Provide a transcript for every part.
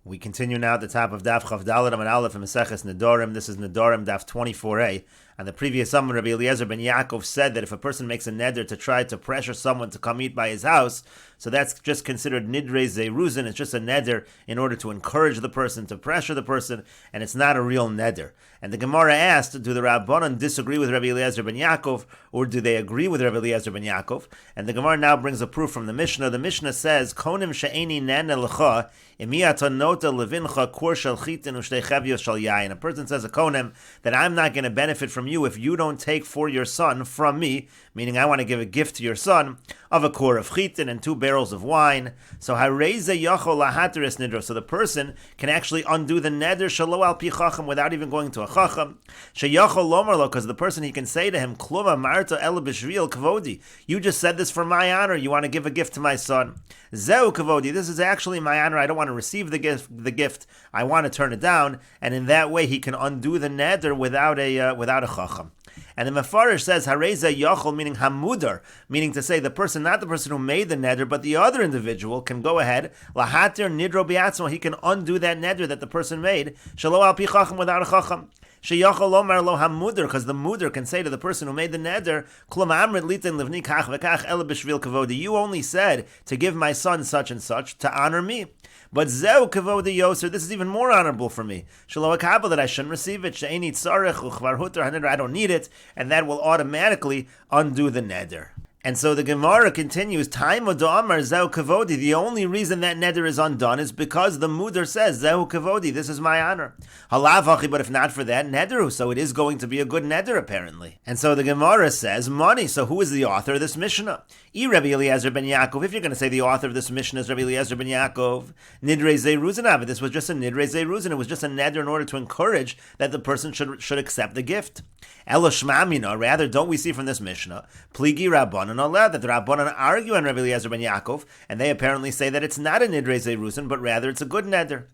We continue now at the top of Daf Chavdalad Amud Aleph in Meseches Nedarim. This is Nedarim Daf 24a. And the previous Amud, Rabbi Eliezer ben Yaakov said that if a person makes a neder to try to pressure someone to come eat by his house, so that's just considered nidrei zeiruzin. It's just a neder in order to encourage the person, to pressure the person, and it's not a real neder. And the Gemara asked, do the Rabbanan disagree with Rabbi Eliezer ben Yaakov, or do they agree with Rabbi Eliezer ben Yaakov? And the Gemara now brings a proof from the Mishnah. The Mishnah says, Konim she'eni nene lecha, imiyata nota levincha kor shel chitin ushtei chevios shel yayin. A person says a konim that I'm not going to benefit from you if you don't take for your son from me, meaning I want to give a gift to your son of a kor of chitin and 2 barrels of wine. So hareze yachol lahateres nidro. So the person can actually undo the neder shelo al pi chacham without even going to a chacham. Sheyachol lomar lo, because the person, he can say to him, kluma marta el b'shvil kvodi. You just said this for my honor. You want to give a gift to my son. Zeu kvodi. This is actually my honor. I don't want to receive the gift. I want to turn it down. And in that way, he can undo the neder without a chacham. And the Mefarish says, Hareza Yachol, meaning Hamudar, meaning to say the person, not the person who made the neder, but the other individual can go ahead, Lahatir Nidro Biatzmo, he can undo that neder that the person made, Shalo al pi chacham, without a chacham. Sheyachol Omar lo Hamudar, because the mudar can say to the person who made the neder, Klum Amrit Litin Livni Kach Vekach Ele B'Shvil Kavodi, you only said to give my son such and such to honor me. But Zeu Kavodi Yoser, this is even more honorable for me. Shelo Akabel, that I shouldn't receive it. She'eni Tzarech Uchvar Hutar HaNeder, I don't need it, and that will automatically undo the neder. And so the Gemara continues, Time Amar Zeu Kavodi, the only reason that neder is undone is because the mudar says, Zeu Kavodi, this is my honor. Halavachi, but if not for that, nederu, so it is going to be a good neder apparently. And so the Gemara says, money, so who is the author of this Mishnah? Rabbi Eliezer ben Yaakov, if you're going to say the author of this Mishnah is Rabbi Eliezer ben Yaakov, Nidrei Zeiruzin, this was just a Nidrei Zeiruzin, it was just a neder in order to encourage that the person should accept the gift. Elo Shmamina, rather, don't we see from this Mishnah, Pligi Rabbanan allowed that the Rabbanan argue on Rabbi Eliezer ben Yaakov, and they apparently say that it's not a Nidrei Zeiruzin, but rather it's a good neder.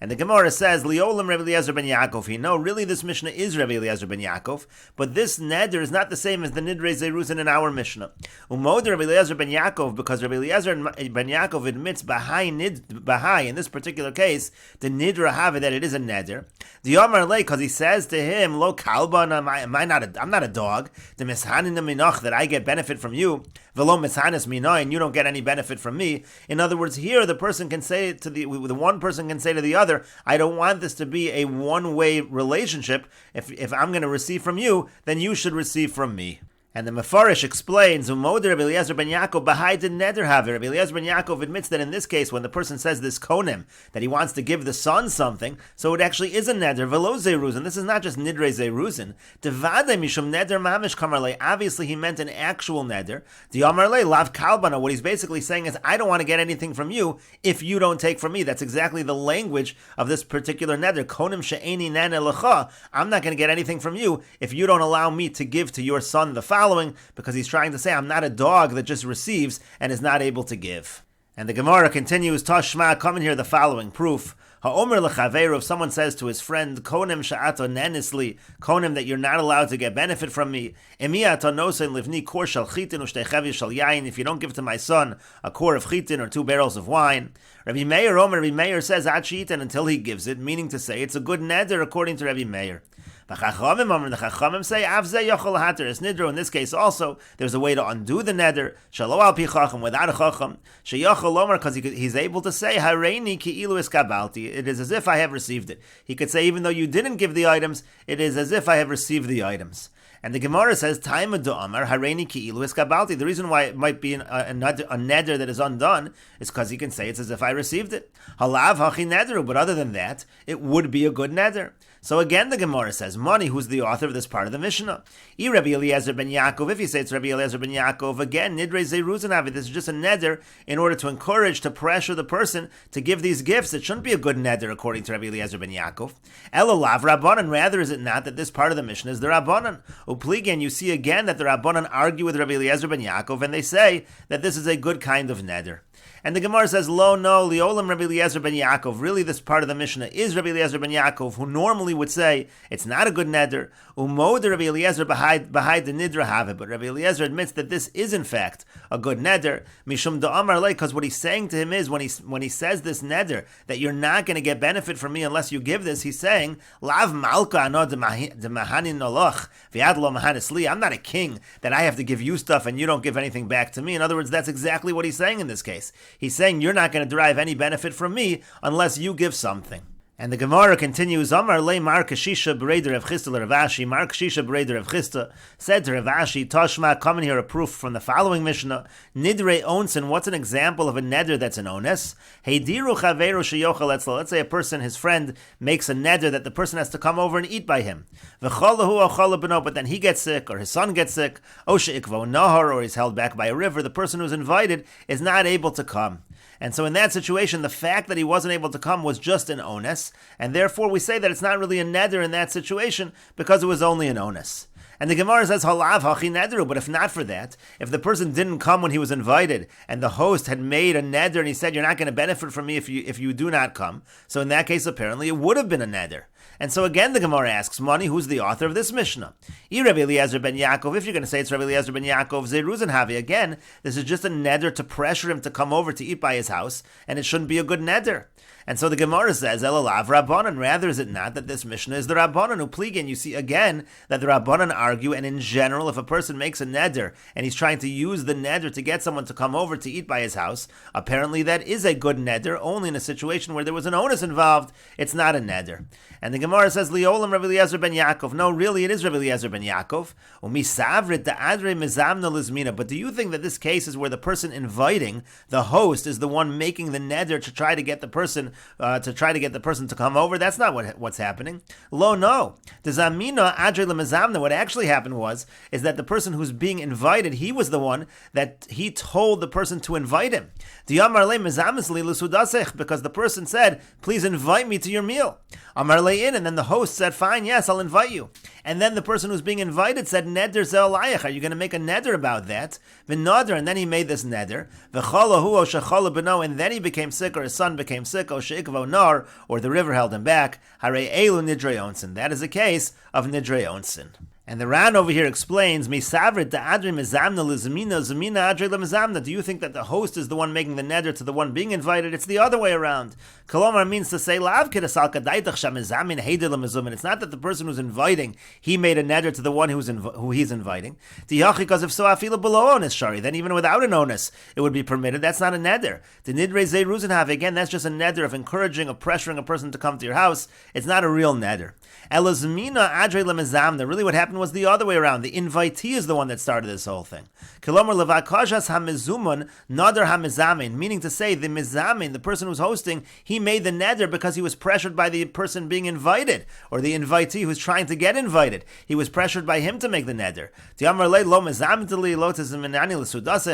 And the Gemara says, Liolam Rabbi Eliezer ben Yaakov. No, really this Mishnah is Rabbi Eliezer ben Yaakov, but this neder is not the same as the Nidrei Zeiruzin in our Mishnah. Umod Rabbi Eliezer ben Yaakov, because Rabbi Eliezer ben Yaakov admits Bahai, in this particular case, the Nidra Havi, that it is a neder. The Omar Lei, because he says to him, Lo Kalban, I'm not a dog. The Mishanin Minach, that I get benefit from you. Velo Mishanis Minah, and you don't get any benefit from me. In other words, here the person can say to the one person can say to the other, I don't want this to be a one-way relationship. If I'm going to receive from you, then you should receive from me. And the Mefarish explains, Umod Rabbi Eliezer ben Yaakov Bahai did neder haver. Rabbi Eliezer ben Yaakov admits that in this case, when the person says this konim, that he wants to give the son something, so it actually is a neder, velo zeiruzin. This is not just nidrei zeiruzin. Devade mishum neder mamish kamarle. Obviously, he meant an actual neder. The amarle lav kalbana. What he's basically saying is, I don't want to get anything from you if you don't take from me. That's exactly the language of this particular neder. Konim she'eni nane lecha. I'm not going to get anything from you if you don't allow me to give to your son the following, because he's trying to say, I'm not a dog that just receives and is not able to give. And the Gemara continues, Tashma, come in here the following proof. Ha'omer lechaveru, if someone says to his friend, Konim sha'ato nenisli, Konim, that you're not allowed to get benefit from me, Emiyato nosen livni kor shel chitin ushtechevi shel yain, if you don't give to my son a kor of chitin or 2 barrels of wine. Rabbi Meir says, Ad she'itin, until he gives it, meaning to say, it's a good neder according to Rabbi Meir. The Chachamim say, Avzeh Yochol Hater is Nidro. In this case also, there's a way to undo the neder, Shalo al pi chacham, without a chacham, Sheyochol Omer, because he's able to say, Hareini ki ilu eskabalti. It is as if I have received it. He could say, even though you didn't give the items, it is as if I have received the items. And the Gemara says, Time do Amar, Hareini ki ilu eskabalti. The reason why it might be a neder that is undone is because he can say it's as if I received it. Halav hachi nederu, but other than that, it would be a good neder. So again, the Gemara says, Mani, who's the author of this part of the Mishnah? Rabbi Eliezer ben Yaakov, if you say it's Rabbi Eliezer ben Yaakov, again, Nidrei Zeiruzin Avi, this is just a neder in order to encourage, to pressure the person to give these gifts. It shouldn't be a good neder according to Rabbi Eliezer ben Yaakov. Elo lav Rabbanan, rather is it not that this part of the Mishnah is the Rabbanan? Upligan, you see again that the Rabbanan argue with Rabbi Eliezer ben Yaakov, and they say that this is a good kind of neder. And the Gemara says, Lo, no, Liolam Rabbi Eliezer ben Yaakov. Really, this part of the Mishnah is Rabbi Eliezer ben Yaakov, who normally would say it's not a good neder. Umod Rabbi Eliezer behind the nidra have it. But Rabbi Eliezer admits that this is in fact a good neder. Mishum da'amar le, because what he's saying to him is when he says this neder that you're not going to get benefit from me unless you give this, he's saying Lav Malka ano demahanin noloch v'yad lo mahanis li. I'm not a king that I have to give you stuff and you don't give anything back to me. In other words, that's exactly what he's saying in this case. He's saying you're not going to derive any benefit from me unless you give something. And the Gemara continues, Amar le Mar Kashisha B'Reider Rav Chisda le Rav Ashi. Mar Kashisha B'Reider Rav Chisda said to Rav Ashi, Tashma, come and hear a proof from the following Mishnah. Nidre onsen, what's an example of a neder that's an ones? Heidiru chaveru sheyochel etzlo. Let's say a person, his friend, makes a neder that the person has to come over and eat by him. V'cholahu ochala b'no, but then he gets sick, or his son gets sick. Oshe ikvo nahar, or he's held back by a river. The person who's invited is not able to come. And so in that situation, the fact that he wasn't able to come was just an onus, and therefore we say that it's not really a neder in that situation because it was only an onus. And the Gemara says, Halav hachi nederu, but if not for that, if the person didn't come when he was invited, and the host had made a neder and he said, you're not going to benefit from me if you do not come, so in that case apparently it would have been a neder. And so again the Gemara asks, Mani, who's the author of this Mishnah? Rabbi Eliezer ben Yaakov, if you're going to say it's Rabbi Eliezer ben Yaakov, Zeruzin Havi, again, this is just a neder to pressure him to come over to eat by his house, and it shouldn't be a good neder. And so the Gemara says, Elalav Rabbanan, rather is it not that this Mishnah is the Rabbanan Upligin? You see again that the Rabbanan argue, and in general, if a person makes a neder, and he's trying to use the neder to get someone to come over to eat by his house, apparently that is a good neder, only in a situation where there was an onus involved, it's not a neder. And the Gemara says, Liolam Rabbi Eliezer ben Yaakov. No, really it is Rabbi Eliezer ben Yaakov. Umisavrit da'adre mizamna lizmina. But do you think that this case is where the person inviting, the host, is the one making the neder to try to get the person to come over? That's not what's happening. Lo, no. The zamina adre lemizamna. What actually happened is that the person who's being invited, he was the one that he told the person to invite him. Because the person said, please invite me to your meal. Amar le'in, and then the host said, fine, yes, I'll invite you. And then the person who's being invited said, Neder ze'olayach, are you going to make a neder about that? V'nadar, and then he made this neder. V'cholahu o shechala b'no, and then he became sick, or his son became sick, o she'ikvo nar, or the river held him back. Harei elu nidrei onsen. That is a case of nidrei onsen. And the Ran over here explains, Misavrit da'adri mezamna lizmina zamina adri lemezamna. Do you think that the host is the one making the neder to the one being invited? It's the other way around. Kolomar means to say, Lav kidasal kadaitach shamezamin heider lemezumin. It's not that the person who's inviting, he made a neder to the one who he's inviting. Tiyachi, because if so, afila below onus shari, then even without an onus, it would be permitted. That's not a neder. The nidre zeiruzin have, again, that's just a neder of encouraging, of pressuring a person to come to your house. It's not a real neder. Elazmina adre lemezamna. Really what happened was the other way around. The invitee is the one that started this whole thing. Kilomar levakajas hamizumun nadar hamizamin, meaning to say the mizamin, the person who's hosting, he made the neder because he was pressured by the person being invited, or the invitee who's trying to get invited. He was pressured by him to make the neder.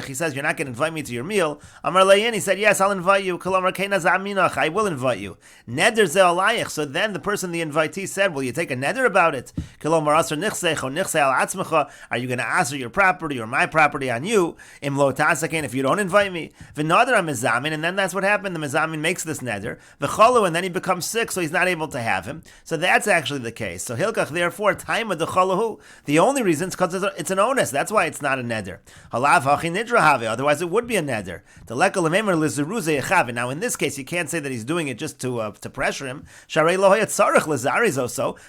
He says, you're not going to invite me to your meal. Amar le'in, he said, yes, I'll invite you. Kilomar keinazaminach, I will invite you. Neder ze'alayich. So then the person, the invitee, said, will you take a neder about it? Kilomar asr nichsech. Are you going to answer your property or my property on you? If you don't invite me. And then that's what happened. The mizamin makes this neder. And then he becomes sick, so he's not able to have him. So that's actually the case. So hilkach, therefore, time of the the only reason is because it's an onus. That's why it's not a neder. Otherwise it would be a neder. Now in this case, you can't say that he's doing it just to pressure him.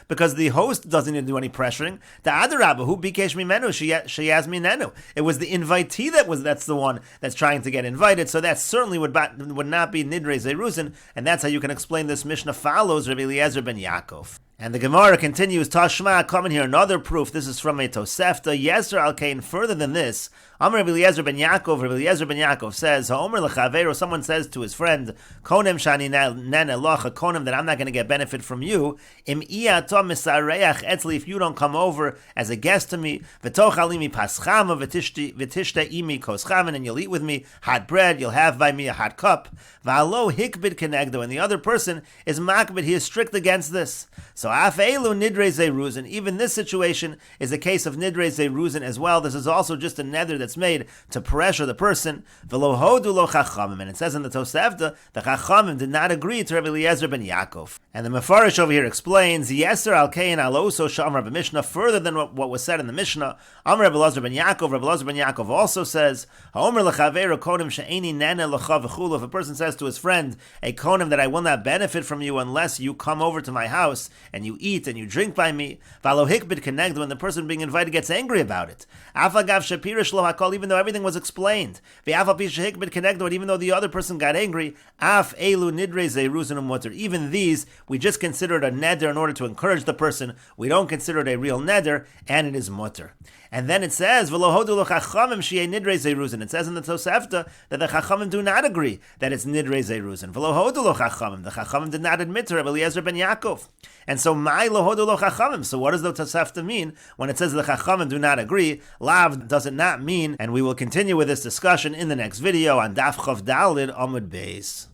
Because the host doesn't need to do any pressuring. The Adarabba, who bikesh mimenu, sheyaz minenu. It was the invitee that's the one that's trying to get invited. So that certainly would not be nidrei zeruzin, and that's how you can explain this Mishnah follows Rabbi Eliezer ben Yaakov. And the Gemara continues, Tashma, come in here, another proof. This is from a Tosefta. Yeser al-Kain, further than this, Amr Rabbi Eliezer ben Yaakov says, Ha'omer l'chaveiro, someone says to his friend, Konem shani nen elocha, konem, that I'm not going to get benefit from you, im iyato misareach etzli, if you don't come over as a guest to me, v'toch alimi paschama, v'tishta imi koschamen, and you'll eat with me hot bread, you'll have by me a hot cup, v'alo hikbid kenegdo, and the other person is makbid, he is strict against this. So af elu nidrei zeiruzin, even this situation is a case of nidrei zeiruzin as well. This is also just a neder that's made to pressure the person. V'lo hodu lo chachamim, and it says in the Tosefta, the chachamim did not agree to Rabbi Eliezer ben Yaakov. And the Mefarish over here explains, Yeser al kein aloso sh'amar b'Mishnah, further than what was said in the Mishnah. Amar Rabbi Eliezer ben Yaakov also says, Ha'omer l'chaveru konim she'eni nene l'cha v'chulu, if a person says to his friend, a konim that I will not benefit from you unless you come over to my house and you eat and you drink by me. V'alo hikbid kenegdo, when the person being invited gets angry about it. Afagav shapirish lo hakol, even though everything was explained. V'afal pi shehikbid kenegdo, and even though the other person got angry. Af elu nidre zeiruzin umuter, even these we just consider it a neder in order to encourage the person. We don't consider it a real neder, and it is mutter. And then it says, V'lo hodu lo chachamim shi'ei nidre zeiruzin. It says in the Tosefta that the chachamim do not agree that it's nidre zeiruzin. V'lo hodu lo chachamim. The chachamim did not admit to Rabbi Eliezer ben Yaakov. And so, mai lo hodu lo chachamim. So what does the Tosefta mean when it says the chachamim do not agree? Lav does it not mean, and we will continue with this discussion in the next video on Daf Chavdalid Amud Beis.